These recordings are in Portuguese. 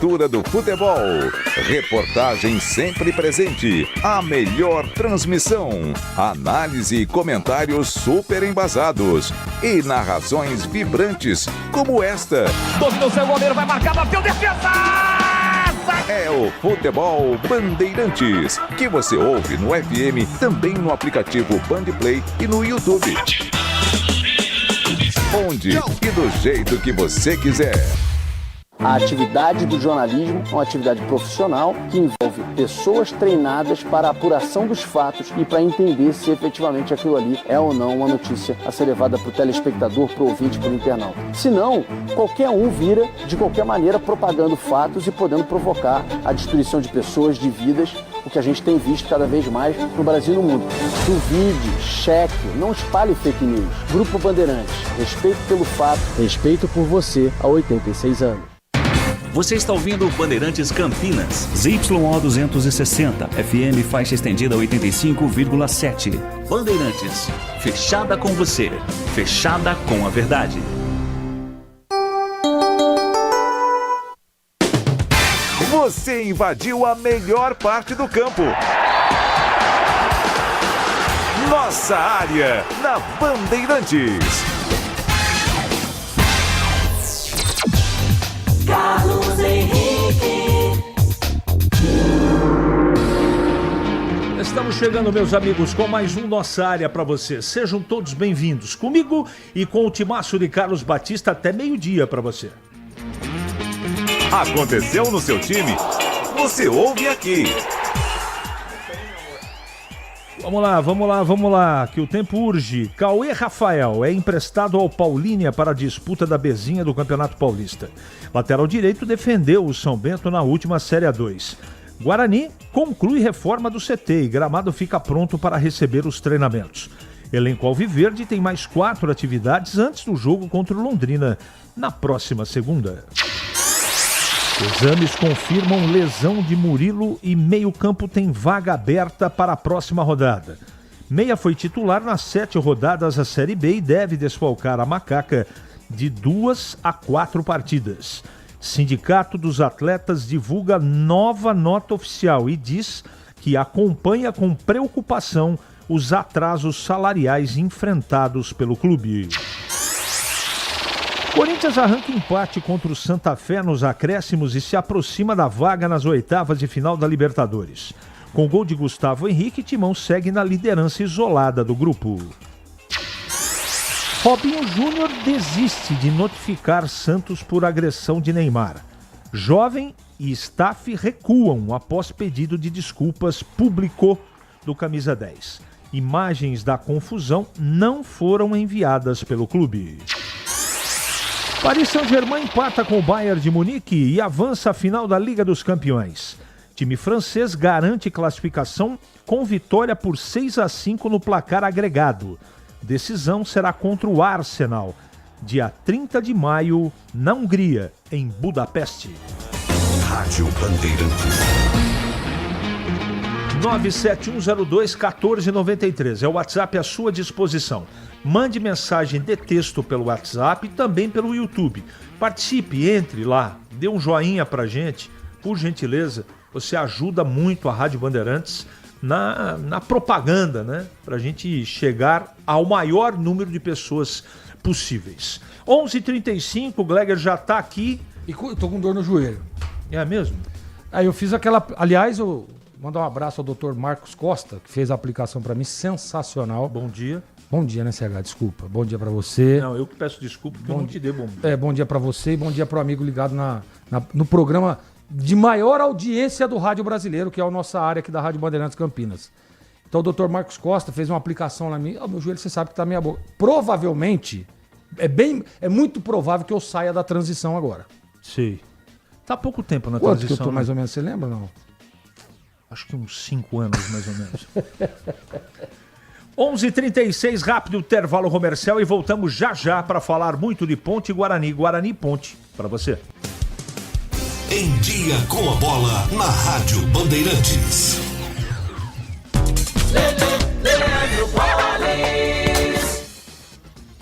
do futebol. Reportagem sempre presente. A melhor transmissão. Análise e comentários super embasados. E narrações vibrantes como esta. Dominou seu goleiro, vai marcar, bateu, defesa! É o Futebol Bandeirantes, que você ouve no FM, também no aplicativo Bandplay e no YouTube. Onde e do jeito que você quiser. A atividade do jornalismo é uma atividade profissional que envolve pessoas treinadas para a apuração dos fatos e para entender se efetivamente aquilo ali é ou não uma notícia a ser levada para o telespectador, para o ouvinte, para o internauta. Senão, qualquer um vira, de qualquer maneira, propagando fatos e podendo provocar a destruição de pessoas, de vidas, o que a gente tem visto cada vez mais no Brasil e no mundo. Duvide, cheque, não espalhe fake news. Grupo Bandeirantes, respeito pelo fato, respeito por você há 86 anos. Você está ouvindo Bandeirantes Campinas, ZYO 260, FM faixa estendida 85,7. Bandeirantes, fechada com você, fechada com a verdade. Você invadiu a melhor parte do campo. Nossa área, na Bandeirantes. Carlos Henrique. Estamos chegando, meus amigos, com mais um Nossa Área para você. Sejam todos bem-vindos comigo e com o timaço de Carlos Batista até meio-dia para você. Aconteceu no seu time? Você ouve aqui. Vamos lá, que o tempo urge. Cauê Rafael é emprestado ao Paulínia para a disputa da Bezinha do Campeonato Paulista. Lateral direito defendeu o São Bento na última Série A2. Guarani conclui reforma do CT e Gramado fica pronto para receber os treinamentos. Elenco Alviverde tem mais 4 atividades antes do jogo contra o Londrina na próxima segunda. Exames confirmam lesão de Murilo e meio-campo tem vaga aberta para a próxima rodada. Meia foi titular nas 7 rodadas da Série B e deve desfalcar a Macaca de 2 a 4 partidas. Sindicato dos Atletas divulga nova nota oficial e diz que acompanha com preocupação os atrasos salariais enfrentados pelo clube. Corinthians arranca empate contra o Santa Fé nos acréscimos e se aproxima da vaga nas oitavas de final da Libertadores. Com gol de Gustavo Henrique, Timão segue na liderança isolada do grupo. Robinho Júnior desiste de notificar Santos por agressão de Neymar. Jovem e staff recuam após pedido de desculpas público do camisa 10. Imagens da confusão não foram enviadas pelo clube. Paris Saint-Germain empata com o Bayern de Munique e avança à final da Liga dos Campeões. Time francês garante classificação com vitória por 6 a 5 no placar agregado. Decisão será contra o Arsenal, dia 30 de maio, na Hungria, em Budapeste. Rádio Bandeirantes. 97102-1493 é o WhatsApp à sua disposição. Mande mensagem de texto pelo WhatsApp e também pelo YouTube. Participe, entre lá, dê um joinha pra gente, por gentileza. Você ajuda muito a Rádio Bandeirantes na propaganda, né? Pra gente chegar ao maior número de pessoas possíveis. 11h35, o Gleger já tá aqui. E tô com dor no joelho. É mesmo? Aí eu fiz aquela... Aliás, eu mandar um abraço ao Dr. Marcos Costa, que fez a aplicação pra mim, sensacional. Bom dia. Bom dia, né, CH? Desculpa. Bom dia pra você. Não, eu que peço desculpa porque eu não te dei bom dia. Bom dia pra você e bom dia pro amigo ligado no programa de maior audiência do rádio brasileiro, que é a nossa área aqui da Rádio Bandeirantes Campinas. Então o Dr. Marcos Costa fez uma aplicação lá em mim. Meu joelho, você sabe que tá meia boca. Provavelmente, é muito provável que eu saia da transição agora. Sei. Tá há pouco tempo na Quanto transição. que eu tô, mais ou menos, você lembra ou não? Acho que uns 5 anos, mais ou menos. 11h36, rápido intervalo comercial e voltamos já para falar muito de Ponte Guarani. Guarani e Ponte, para você. Em dia com a bola, na Rádio Bandeirantes.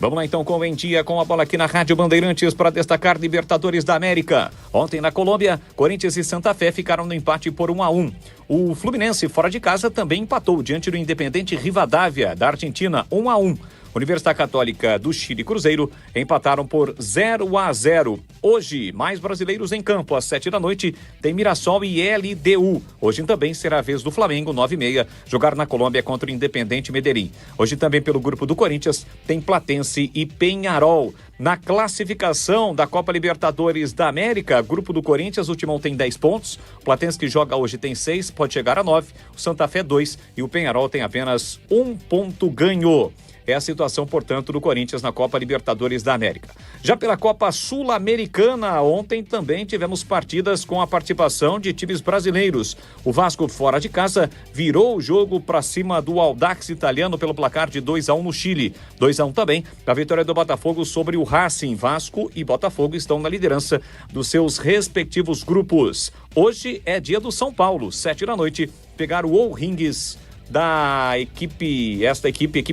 Vamos lá então com o Em Dia com a Bola aqui na Rádio Bandeirantes para destacar Libertadores da América. Ontem na Colômbia, Corinthians e Santa Fé ficaram no empate por 1-1. O Fluminense, fora de casa, também empatou diante do Independente Rivadavia, da Argentina, 1-1. Universidade Católica do Chile e Cruzeiro empataram por 0-0. Hoje, mais brasileiros em campo. Às 7 da noite, tem Mirassol e LDU. Hoje também será a vez do Flamengo, 9h30, jogar na Colômbia contra o Independente Medellín. Hoje também pelo grupo do Corinthians, tem Platense e Peñarol. Na classificação da Copa Libertadores da América, grupo do Corinthians, o Timão tem 10 pontos. O Platense que joga hoje tem 6, pode chegar a 9. O Santa Fé 2 e o Peñarol tem apenas 1 ponto ganho. É a situação, portanto, do Corinthians na Copa Libertadores da América. Já pela Copa Sul-Americana, ontem também tivemos partidas com a participação de times brasileiros. O Vasco, fora de casa, virou o jogo para cima do Audax italiano pelo placar de 2-1 no Chile. 2-1 também a vitória do Botafogo sobre o Racing. Vasco e Botafogo estão na liderança dos seus respectivos grupos. Hoje é dia do São Paulo, 7 da noite, pegar o O'Higgins da equipe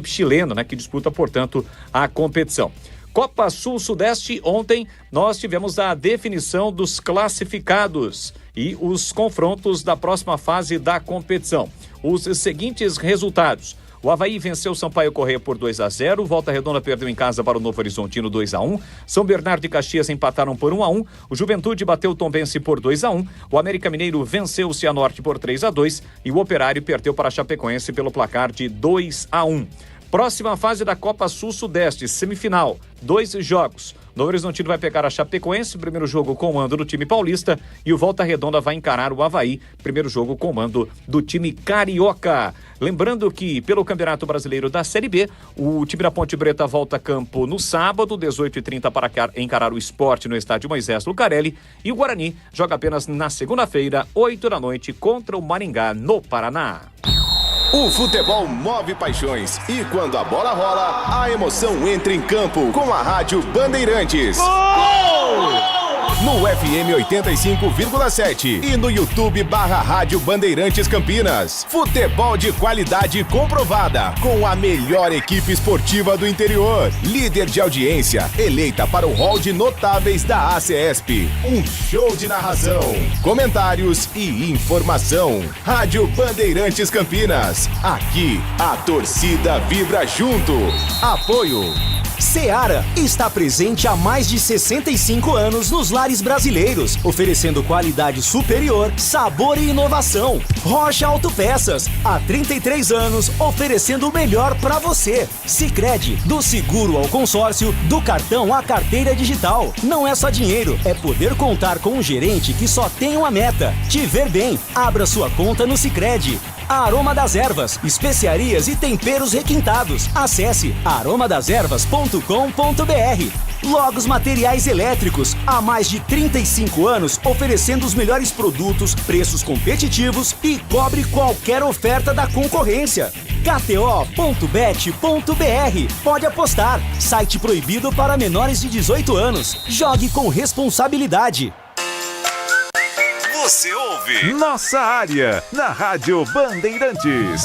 chilena, né, que disputa, portanto, a competição. Copa Sul-Sudeste, ontem nós tivemos a definição dos classificados e os confrontos da próxima fase da competição. Os seguintes resultados: o Avaí venceu o Sampaio Corrêa por 2-0, Volta Redonda perdeu em casa para o Novo Horizontino 2-1, São Bernardo e Caxias empataram por 1-1, o Juventude bateu o Tombense por 2-1, o América Mineiro venceu o Cianorte por 3-2 e o Operário perdeu para a Chapecoense pelo placar de 2-1. Próxima fase da Copa Sul-Sudeste, semifinal, 2 jogos. Novo Horizontino vai pegar a Chapecoense, primeiro jogo com o mando do time paulista, e o Volta Redonda vai encarar o Avaí, primeiro jogo com o mando do time carioca. Lembrando que, pelo Campeonato Brasileiro da Série B, o time da Ponte Preta volta a campo no sábado, 18h30, para encarar o Sport no estádio Moisés Lucarelli, e o Guarani joga apenas na segunda-feira, 8 da noite, contra o Maringá, no Paraná. O futebol move paixões e quando a bola rola, a emoção entra em campo com a Rádio Bandeirantes. Gol! No FM 85,7 e no YouTube /Rádio Bandeirantes Campinas. Futebol de qualidade comprovada com a melhor equipe esportiva do interior. Líder de audiência, eleita para o hall de notáveis da ACESP. Um show de narração, comentários e informação. Rádio Bandeirantes Campinas. Aqui a torcida vibra junto. Apoio Seara está presente há mais de 65 anos nos lares brasileiros, oferecendo qualidade superior, sabor e inovação. Rocha Autopeças, há 33 anos, oferecendo o melhor para você. Sicredi, do seguro ao consórcio, do cartão à carteira digital. Não é só dinheiro, é poder contar com um gerente que só tem uma meta: te ver bem. Abra sua conta no Sicredi. Aroma das Ervas, especiarias e temperos requintados. Acesse aromadeservas.com.br. Logos Materiais Elétricos, há mais de 35 anos oferecendo os melhores produtos, preços competitivos e cobre qualquer oferta da concorrência. KTO.bet.br. Pode apostar. Site proibido para menores de 18 anos. Jogue com responsabilidade. Você ouve Nossa Área, na Rádio Bandeirantes.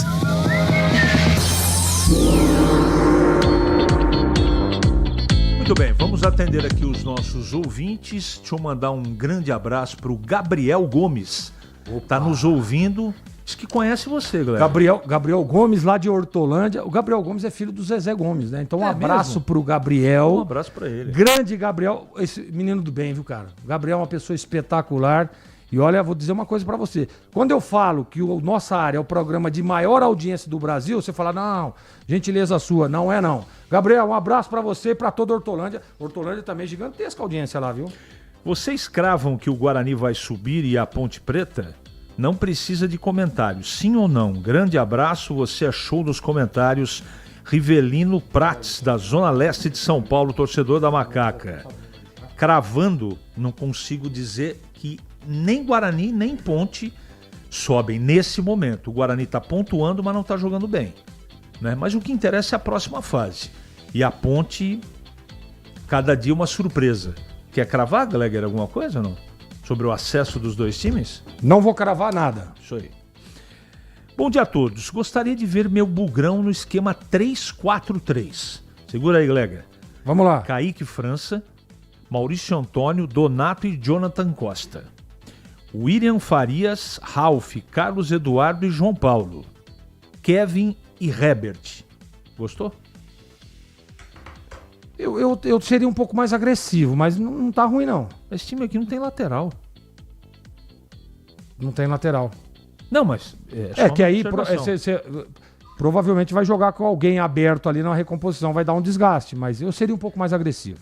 Muito bem, vamos atender aqui os nossos ouvintes. Deixa eu mandar um grande abraço para o Gabriel Gomes. Está nos ouvindo, diz que conhece você, galera. Gabriel Gomes, lá de Hortolândia. O Gabriel Gomes é filho do Zezé Gomes, né? Então um abraço mesmo? Pro Gabriel. Um abraço para ele. Grande Gabriel, esse menino do bem, viu, cara? O Gabriel é uma pessoa espetacular. E olha, vou dizer uma coisa pra você. Quando eu falo que o Nossa Área é o programa de maior audiência do Brasil, você fala, não, gentileza sua, não é não. Gabriel, um abraço pra você e pra toda Hortolândia. Hortolândia também é gigantesca a audiência lá, viu? Vocês cravam que o Guarani vai subir e a Ponte Preta? Não precisa de comentários, sim ou não? Grande abraço, você é show dos comentários. Rivelino Prates, da Zona Leste de São Paulo, torcedor da Macaca. Cravando, não consigo dizer que nem Guarani, nem Ponte sobem nesse momento. O Guarani está pontuando, mas não está jogando bem, né? Mas o que interessa é a próxima fase. E a Ponte, cada dia uma surpresa. Quer cravar, Gleger, alguma coisa ou não? Sobre o acesso dos dois times? Não vou cravar nada. Isso aí. Bom dia a todos. Gostaria de ver meu Bugrão no esquema 3-4-3. Segura aí, Gleger. Vamos lá. Kaique França, Maurício Antônio, Donato e Jonathan Costa. William Farias, Ralph, Carlos Eduardo e João Paulo. Kevin e Herbert. Gostou? Eu seria um pouco mais agressivo, mas não tá ruim, não. Esse time aqui não tem lateral. Não tem lateral. Não, mas... que aí você provavelmente vai jogar com alguém aberto ali na recomposição, vai dar um desgaste, mas eu seria um pouco mais agressivo.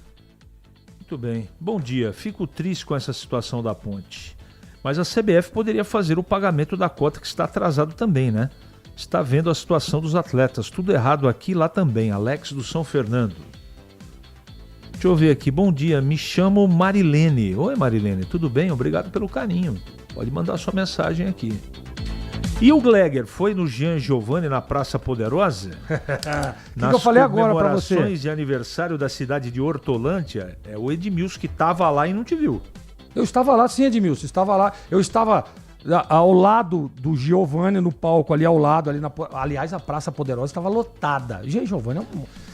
Muito bem. Bom dia. Fico triste com essa situação da Ponte. Mas a CBF poderia fazer o pagamento da cota que está atrasado também, né? Está vendo a situação dos atletas. Tudo errado aqui e lá também. Alex do São Fernando. Deixa eu ver aqui. Bom dia. Me chamo Marilene. Oi, Marilene. Tudo bem? Obrigado pelo carinho. Pode mandar sua mensagem aqui. E o Gleger foi no Jean Giovanni na Praça Poderosa? que eu falei agora pra você? Nas comemorações de aniversário da cidade de Hortolândia, é o Edmilson que estava lá e não te viu. Eu estava lá, sim, Edmilson. Estava lá. Eu estava ao lado do Giovanni, no palco ali ao lado. Aliás, a Praça Poderosa estava lotada. Jean Giovanni,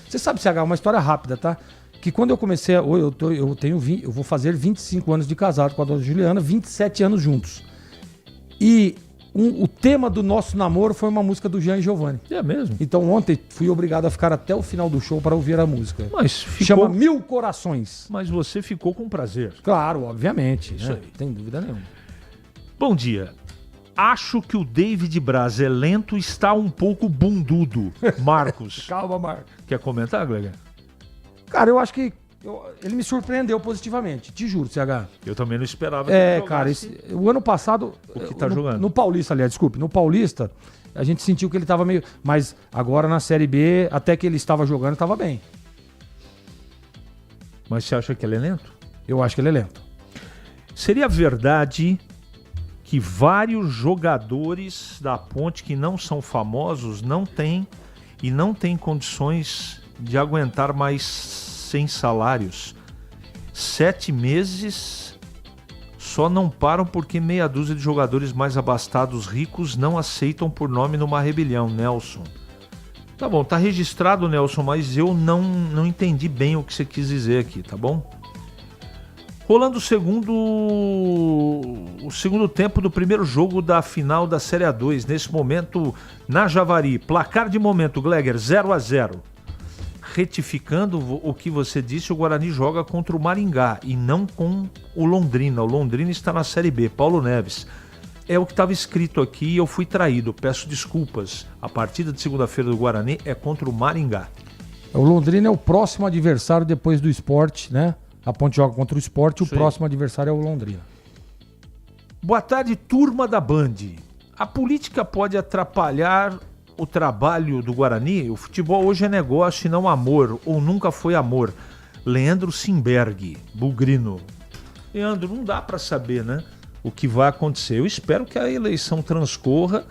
você sabe, CH, uma história rápida, tá? Que quando eu comecei, eu vou fazer 25 anos de casado com a dona Juliana, 27 anos juntos. E o tema do nosso namoro foi uma música do Jean Giovanni. É mesmo? Então ontem fui obrigado a ficar até o final do show para ouvir a música. Mas ficou... Chama Mil Corações. Mas você ficou com prazer. Claro, obviamente. Isso né? aí. Tem dúvida nenhuma. Bom dia. Acho que o David Braz é lento e está um pouco bundudo. Marcos. Calma, Marcos. Quer comentar, Gleger? Cara, eu acho que ele me surpreendeu positivamente, te juro, CH. Eu também não esperava que ele jogasse. Cara, o ano passado... O que tá jogando? No Paulista, aliás, desculpe. No Paulista, a gente sentiu que ele tava meio... Mas agora na Série B, até que ele estava jogando, estava bem. Mas você acha que ele é lento? Eu acho que ele é lento. Seria verdade que vários jogadores da Ponte que não são famosos não têm condições de aguentar mais sem salários. 7 meses só não param porque meia dúzia de jogadores mais abastados ricos não aceitam por nome numa rebelião. Nelson. Tá bom, tá registrado, Nelson, mas eu não entendi bem o que você quis dizer aqui, tá bom? Rolando o segundo tempo do primeiro jogo da final da Série A2. Nesse momento, na Javari. Placar de momento, Gleger, 0-0. Retificando o que você disse, o Guarani joga contra o Maringá e não com o Londrina. O Londrina está na Série B. Paulo Neves. É o que estava escrito aqui e eu fui traído. Peço desculpas. A partida de segunda-feira do Guarani é contra o Maringá. O Londrina é o próximo adversário depois do Sport, né? A Ponte joga contra o Sport e o próximo adversário é o Londrina. Boa tarde, turma da Band. A política pode atrapalhar o trabalho do Guarani? O futebol hoje é negócio e não amor, ou nunca foi amor. Leandro Simberg, Bugrino. Leandro, não dá para saber, né, o que vai acontecer. Eu espero que a eleição transcorra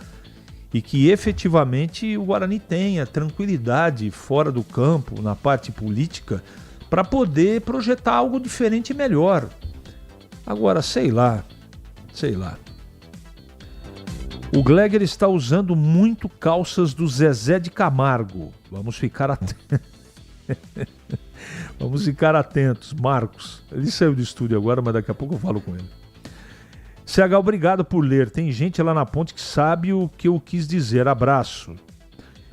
e que efetivamente o Guarani tenha tranquilidade fora do campo, na parte política, para poder projetar algo diferente e melhor. Agora, sei lá. O Gleger está usando muito calças do Zezé de Camargo. Vamos ficar atentos. Marcos, ele saiu do estúdio agora, mas daqui a pouco eu falo com ele. CH, obrigado por ler. Tem gente lá na Ponte que sabe o que eu quis dizer. Abraço.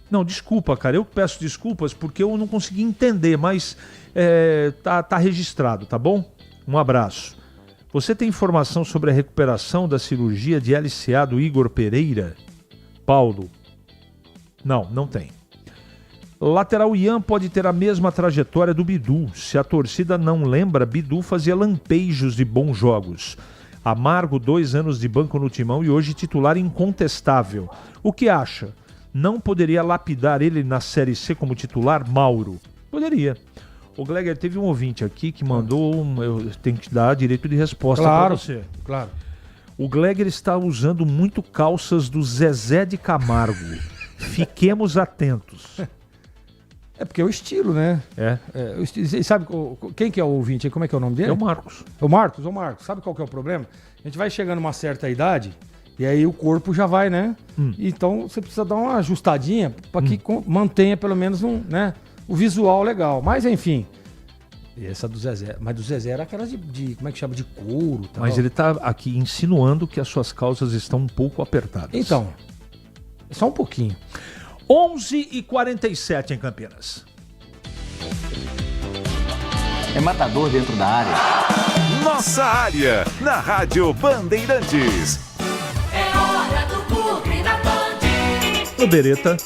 Não, desculpa, cara. Eu peço desculpas porque eu não consegui entender, mas tá registrado, tá bom? Um abraço. Você tem informação sobre a recuperação da cirurgia de LCA do Igor Pereira? Paulo? Não tem. Lateral Ian pode ter a mesma trajetória do Bidu. Se a torcida não lembra, Bidu fazia lampejos de bons jogos. Amargo, 2 anos de banco no Timão e hoje titular incontestável. O que acha? Não poderia lapidar ele na Série C como titular, Mauro? Poderia. O Gleger, teve um ouvinte aqui que mandou... Eu tenho que dar direito de resposta para você. Claro. O Gleger está usando muito calças do Zezé de Camargo. Fiquemos atentos. É porque é o estilo, né? O estilo. E sabe quem que é o ouvinte? Como é que é o nome dele? É o Marcos. O Marcos, sabe qual que é o problema? A gente vai chegando a uma certa idade e aí o corpo já vai, né? Então você precisa dar uma ajustadinha para que mantenha pelo menos o visual legal. Mas enfim, Essa do Zezé. Mas do Zezé era aquelas de como é que chama? De couro. Tal. Mas ele tá aqui insinuando que as suas calças estão um pouco apertadas. Então, só um pouquinho. 11h47 em Campinas. É matador dentro da área. Nossa área, na Rádio Bandeirantes. É hora do Bugre da Band. O Bereta.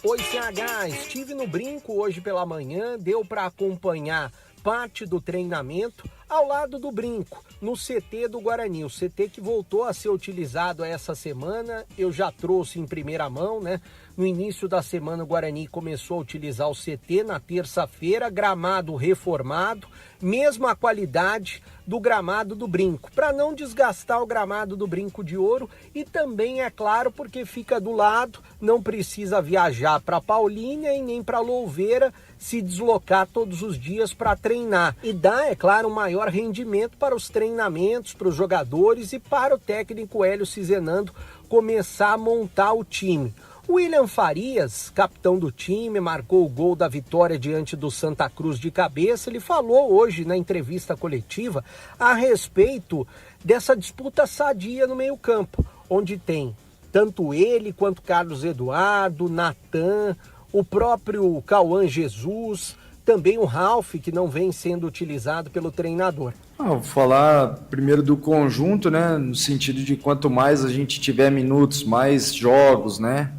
Oi, CH, estive no Brinco hoje pela manhã, deu para acompanhar parte do treinamento ao lado do Brinco, no CT do Guarani. O CT que voltou a ser utilizado essa semana, eu já trouxe em primeira mão, né? No início da semana o Guarani começou a utilizar o CT na terça-feira, gramado reformado, mesma qualidade do gramado do Brinco, para não desgastar o gramado do Brinco de Ouro e também, é claro, porque fica do lado, não precisa viajar para Paulínia e nem para Louveira se deslocar todos os dias para treinar. E dá, é claro, um maior rendimento para os treinamentos, para os jogadores e para o técnico Hélio Cizenando começar a montar o time. William Farias, capitão do time, marcou o gol da vitória diante do Santa Cruz de cabeça. Ele falou hoje na entrevista coletiva a respeito dessa disputa sadia no meio-campo, onde tem tanto ele quanto Carlos Eduardo, Natan, o próprio Cauã Jesus, também o Ralf, que não vem sendo utilizado pelo treinador. Vou falar primeiro do conjunto, né? No sentido de quanto mais a gente tiver minutos, mais jogos, né?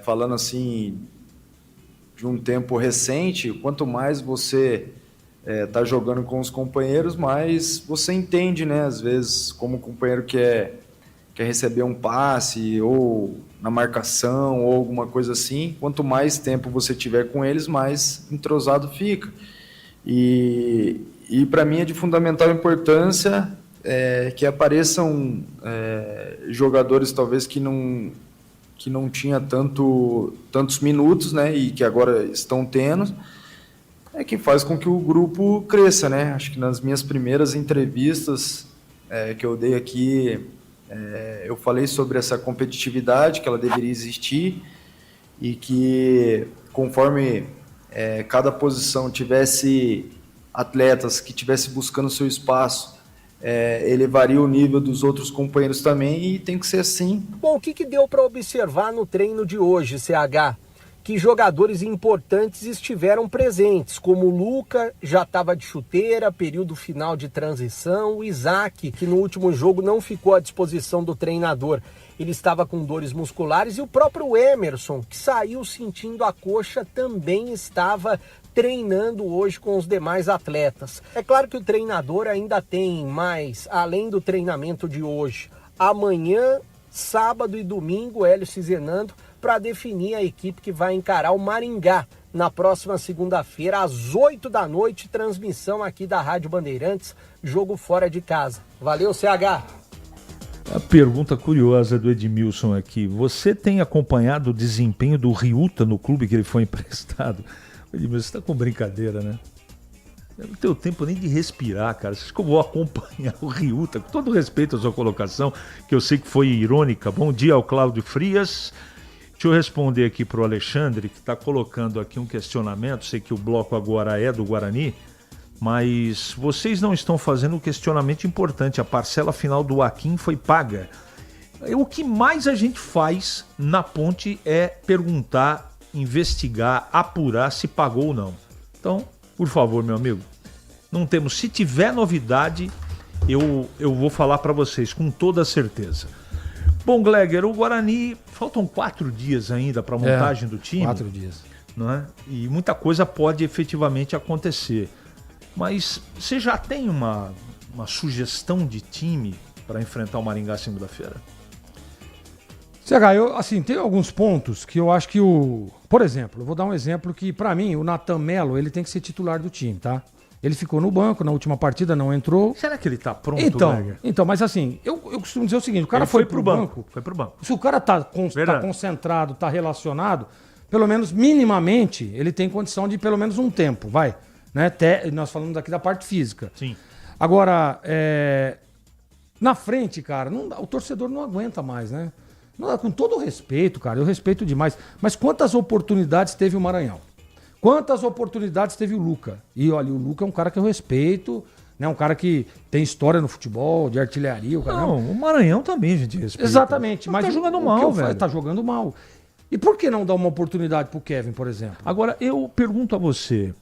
Falando assim de um tempo recente, quanto mais você tá jogando com os companheiros, mais você entende, né? Às vezes, como o companheiro quer receber um passe ou na marcação ou alguma coisa assim, quanto mais tempo você tiver com eles, mais entrosado fica. E para mim é de fundamental importância que apareçam jogadores talvez que não tinha tantos minutos, né, e que agora estão tendo, que faz com que o grupo cresça, né? Acho que nas minhas primeiras entrevistas que eu dei aqui, eu falei sobre essa competitividade, que ela deveria existir e que conforme cada posição tivesse atletas que estivessem buscando seu espaço, elevaria o nível dos outros companheiros também, e tem que ser assim. Bom, o que deu para observar no treino de hoje, CH? Que jogadores importantes estiveram presentes, como o Luca, já estava de chuteira, período final de transição, o Isaac, que no último jogo não ficou à disposição do treinador, ele estava com dores musculares, e o próprio Emerson, que saiu sentindo a coxa, também estava treinando hoje com os demais atletas. É claro que o treinador ainda tem mais, além do treinamento de hoje, amanhã, sábado e domingo, Hélio Cizenando, para definir a equipe que vai encarar o Maringá na próxima segunda-feira, às 8 da noite, transmissão aqui da Rádio Bandeirantes, jogo fora de casa. Valeu, CH! A pergunta curiosa do Edmilson aqui: você tem acompanhado o desempenho do Ryuta no clube que ele foi emprestado? Edmilson, você tá com brincadeira, né? Eu não tenho tempo nem de respirar, cara. Você acha que eu vou acompanhar o Ryuta? Com todo respeito à sua colocação, que eu sei que foi irônica. Bom dia ao Cláudio Frias. Deixa eu responder aqui para o Alexandre, que está colocando aqui um questionamento. Sei que o bloco agora é do Guarani, mas vocês não estão fazendo um questionamento importante. A parcela final do Akin foi paga. O que mais a gente faz na ponte é perguntar, investigar, apurar se pagou ou não. Então, por favor, meu amigo, não temos. Se tiver novidade, eu vou falar para vocês com toda certeza. Bom, Gleger, o Guarani, faltam 4 dias ainda para a montagem do time. 4 dias. Não é? E muita coisa pode efetivamente acontecer. Mas você já tem uma sugestão de time para enfrentar o Maringá segunda-feira? CH, tem alguns pontos que eu acho que Por exemplo, eu vou dar um exemplo que, para mim, o Natan Melo, ele tem que ser titular do time, tá? Ele ficou no banco na última partida, não entrou. Será que ele tá pronto, Então, mas assim, eu costumo dizer o seguinte, o cara foi pro banco. Foi pro banco. Se o cara tá concentrado, tá relacionado, pelo menos minimamente, ele tem condição de pelo menos um tempo, vai. Né? Nós falamos aqui da parte física. Sim. Agora, na frente, cara, o torcedor não aguenta mais, né? Com todo o respeito, cara, eu respeito demais. Mas quantas oportunidades teve o Maranhão? Quantas oportunidades teve o Luca? E olha, o Luca é um cara que eu respeito, né? Um cara que tem história no futebol, de artilharia. Não, o Maranhão também a gente respeita. Exatamente. Mas tá jogando mal, velho. Tá jogando mal. E por que não dar uma oportunidade pro Kevin, por exemplo? Agora, eu pergunto a você,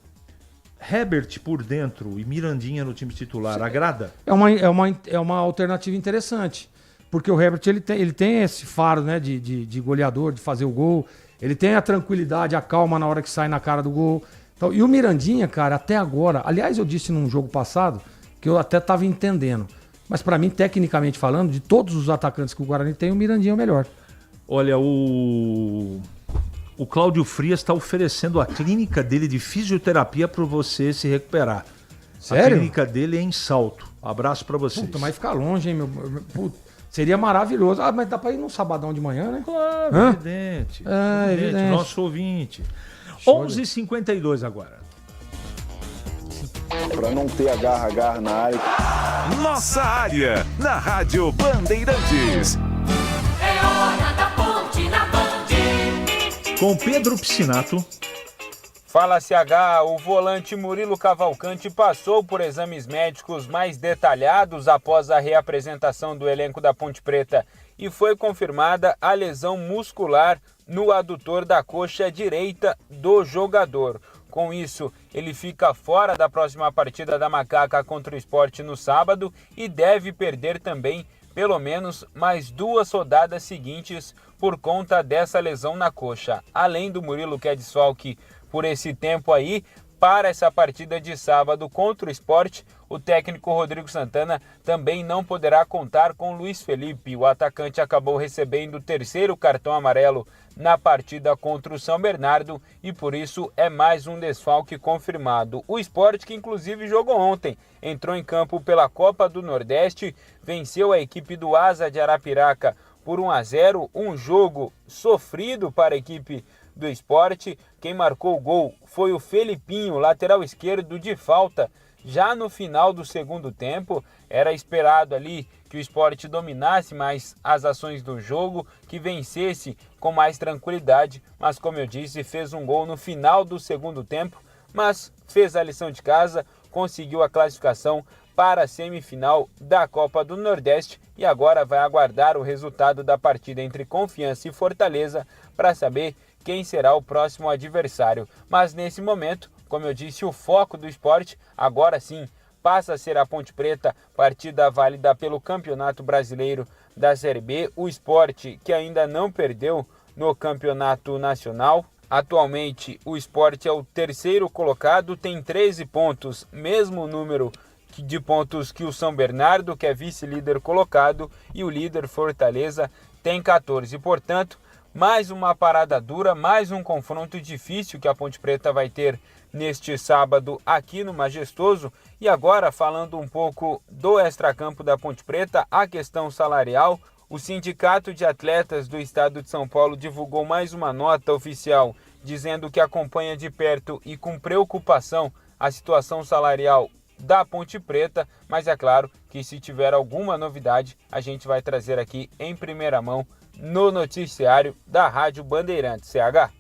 Herbert por dentro e Mirandinha no time titular, agrada? É uma alternativa interessante. Porque o Herbert ele tem esse faro, né, de goleador, de fazer o gol. Ele tem a tranquilidade, a calma na hora que sai na cara do gol. Então, e o Mirandinha, cara, até agora... Aliás, eu disse num jogo passado que eu até tava entendendo. Mas pra mim, tecnicamente falando, de todos os atacantes que o Guarani tem, o Mirandinha é o melhor. Olha, o Cláudio Frias está oferecendo a clínica dele de fisioterapia para você se recuperar. Sério? A clínica dele é em Salto. Abraço para vocês. Puta, mas fica longe, hein, meu... Puta, seria maravilhoso. Ah, mas dá pra ir num sabadão de manhã, né? Claro, evidente. Evidente. Nosso ouvinte. 11h52 agora. Para não ter agarra na área. Nossa área, na Rádio Bandeirantes. É hora da ponte na Band. Com Pedro Piscinato. Fala CH, o volante Murilo Cavalcante passou por exames médicos mais detalhados após a reapresentação do elenco da Ponte Preta e foi confirmada a lesão muscular no adutor da coxa direita do jogador. Com isso, ele fica fora da próxima partida da Macaca contra o Sport no sábado e deve perder também pelo menos mais 2 rodadas seguintes por conta dessa lesão na coxa. Além do Murilo, que é desfalque por esse tempo aí, para essa partida de sábado contra o Sport, o técnico Rodrigo Santana também não poderá contar com Luiz Felipe. O atacante acabou recebendo o 3º cartão amarelo na partida contra o São Bernardo e por isso é mais um desfalque confirmado. O Sport, que inclusive jogou ontem, entrou em campo pela Copa do Nordeste, venceu a equipe do Asa de Arapiraca por 1-0, um jogo sofrido para a equipe do Sport. Quem marcou o gol foi o Felipinho, lateral esquerdo de falta, já no final do segundo tempo. Era esperado ali que o Sport dominasse mais as ações do jogo, que vencesse com mais tranquilidade, mas como eu disse, fez um gol no final do segundo tempo, mas fez a lição de casa, conseguiu a classificação para a semifinal da Copa do Nordeste e agora vai aguardar o resultado da partida entre Confiança e Fortaleza para saber quem será o próximo adversário. Mas nesse momento, como eu disse, o foco do Sport agora sim passa a ser a Ponte Preta, partida válida pelo Campeonato Brasileiro da Série B. O Sport, que ainda não perdeu no Campeonato Nacional. Atualmente o Sport é o 3º colocado, tem 13 pontos, mesmo número de pontos que o São Bernardo, que é vice-líder colocado, e o líder Fortaleza tem 14. Portanto, mais uma parada dura, mais um confronto difícil que a Ponte Preta vai ter neste sábado aqui no Majestoso. E agora, falando um pouco do extracampo da Ponte Preta, a questão salarial, o Sindicato de Atletas do Estado de São Paulo divulgou mais uma nota oficial dizendo que acompanha de perto e com preocupação a situação salarial da Ponte Preta, mas é claro que se tiver alguma novidade, a gente vai trazer aqui em primeira mão no noticiário da Rádio Bandeirantes. CH.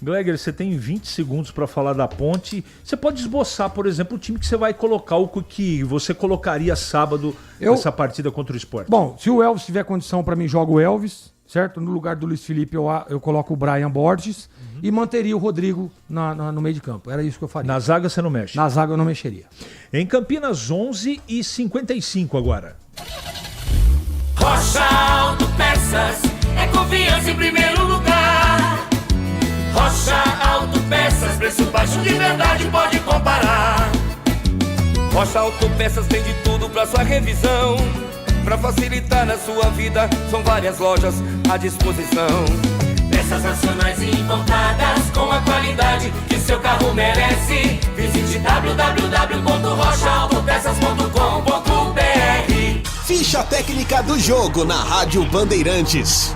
Gleger, você tem 20 segundos para falar da Ponte. Você pode esboçar, por exemplo, o time que você vai colocar, o que você colocaria sábado nessa partida contra o Sport? Bom, se o Elvis tiver condição, para mim, joga o Elvis, certo? No lugar do Luiz Felipe, eu coloco o Brian Borges e manteria o Rodrigo no meio de campo. Era isso que eu faria. Na zaga você não mexe? Na zaga eu não mexeria. Em Campinas, 11h55 agora. Rocha Autopeças é confiança em primeiro lugar. Rocha Autopeças, preço baixo de verdade, pode comparar. Rocha Autopeças tem de tudo pra sua revisão. Pra facilitar na sua vida, são várias lojas à disposição. Peças nacionais e importadas com a qualidade que seu carro merece. Visite www.rochaautopeças.com.br. Ficha técnica do jogo na Rádio Bandeirantes.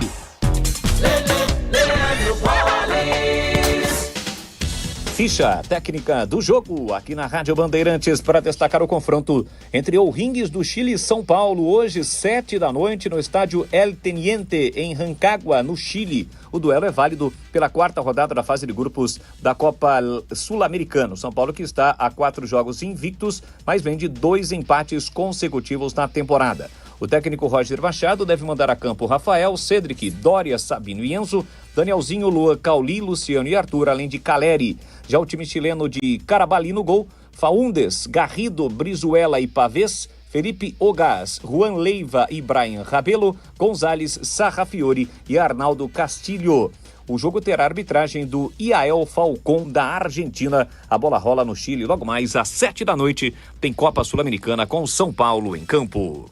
ficha técnica do jogo aqui na Rádio Bandeirantes para destacar o confronto entre O'Rings do Chile e São Paulo, hoje 7h no estádio El Teniente, em Rancagua, no Chile. O duelo é válido pela 4ª rodada da fase de grupos da Copa Sul-Americana. São Paulo que está a 4 jogos invictos, mas vem de 2 empates consecutivos na temporada. O técnico Roger Machado deve mandar a campo Rafael, Cedric, Dória, Sabino e Enzo, Danielzinho, Lua, Cauli, Luciano e Arthur, além de Caleri. Já o time chileno de Carabalí no gol, Faúndes, Garrido, Brizuela e Pavés, Felipe Ogás, Juan Leiva e Brian Rabelo, Gonzalez, Sarrafiori e Arnaldo Castilho. O jogo terá arbitragem do Iael Falcon, da Argentina. A bola rola no Chile. Logo mais, às 7h tem Copa Sul-Americana com São Paulo em campo.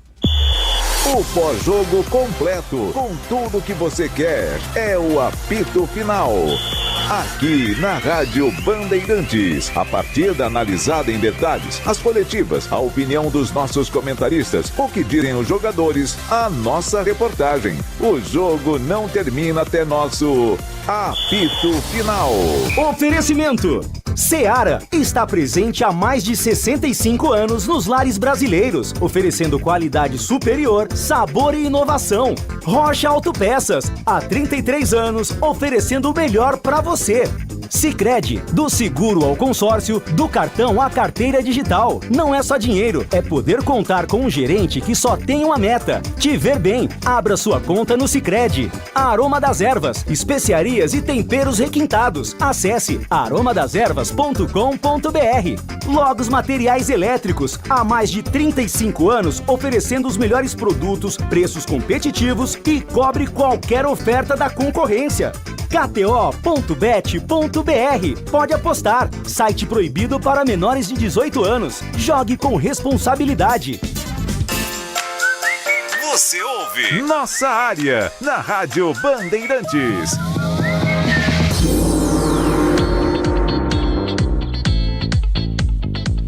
O pós-jogo completo, com tudo que você quer, é o apito final. Aqui na Rádio Bandeirantes, a partida analisada em detalhes, as coletivas, a opinião dos nossos comentaristas, o que dizem os jogadores, a nossa reportagem. O jogo não termina até nosso apito final. Oferecimento: Seara está presente há mais de 65 anos nos lares brasileiros, oferecendo qualidade superior, sabor e inovação. Rocha Autopeças, há 33 anos, oferecendo o melhor para você. Sicredi, do seguro ao consórcio, do cartão à carteira digital. Não é só dinheiro, é poder contar com um gerente que só tem uma meta: te ver bem. Abra sua conta no Sicredi. Aroma das Ervas, especiarias e temperos requintados. Acesse aromadeservas.com.br. Logos Materiais Elétricos, há mais de 35 anos, oferecendo os melhores produtos, preços competitivos e cobre qualquer oferta da concorrência. KTO.bet.br. Pode apostar. Site proibido para menores de 18 anos. Jogue com responsabilidade. Você ouve Nossa Área, na Rádio Bandeirantes.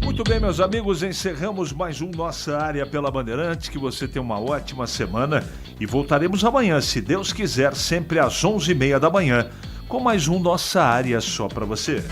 Muito bem, meus amigos, encerramos mais um Nossa Área pela Bandeirantes. Que você tenha uma ótima semana e voltaremos amanhã, se Deus quiser, sempre às 11h30 da manhã, com mais um Nossa Área só para você.